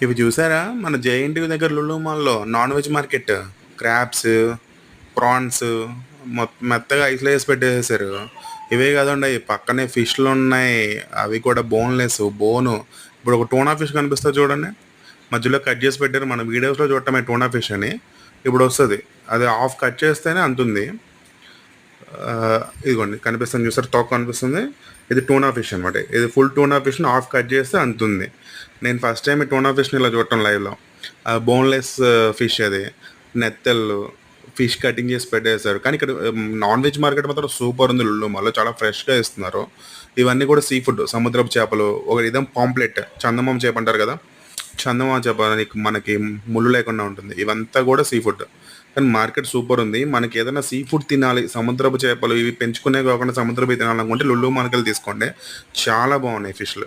ఇవి చూసారా మన జేఎన్టీయూ దగ్గర లులు మాల్లో non veg market? Crabs, prawns మెత్తగా ఐస్‌లో ఏసి పెట్టేసేశారు. ఇవే కాదండి పక్కనే ఫిష్‌లు ఉన్నాయి. అవి కూడా బోన్‌లెస్ బోను. ఇప్పుడు ఒక టూనా ఫిష్ కనిపిస్తది చూడండి. మధ్యలో కట్ చేసి పెట్టారు. మన వీడియోస్‌లో చూడటమే టూనా ఫిష్ అని. ఇప్పుడొస్తది. అది హాఫ్ కట్ చేస్తేనే అంతుంది. ఇదిగోండి కనిపిస్తుంది చూసారా తోక కనిపిస్తుంది. ఇది టూనా ఫిష్ అనమాట. ఇది ఫుల్ టూనా ఫిష్‌ని హాఫ్ కట్ చేస్తే అంతుంది. నేను ఫస్ట్ టైం ఈ టూనా ఫిష్‌ని ఇలా చూడటం లైవ్‌లో. బోన్‌లెస్ ఫిష్ అది. నెత్తళ్ళు, ఫిష్ కటింగ్ చేసి పెట్టేశారు. కానీ ఇక్కడ నాన్ వెజ్ మార్కెట్ మాత్రం సూపర్ ఉంది లులు మాల్‌లో. చాలా ఫ్రెష్‌గా ఇస్తున్నారు. ఇవన్నీ కూడా సీ ఫుడ్ సముద్రపు చేపలు. ఒక ఇదేమో పాంప్లెట్ చందమామ చేప అంటారు కదా! చందమామ చేప మనకి ముళ్ళు లేకుండా ఉంటుంది. ఇవంతా కూడా సీ ఫుడ్. కానీ మార్కెట్ సూపర్ ఉంది. మనకి ఏదైనా సీ ఫుడ్ తినాలి, సముద్రపు చేపలు ఇవి పెంచుకునే కాకుండా సముద్రపు తినాలనుకుంటే లులు మాల్‌కెళ్ళి తీసుకోండి. చాలా బాగున్నాయి ఫిష్‌లు.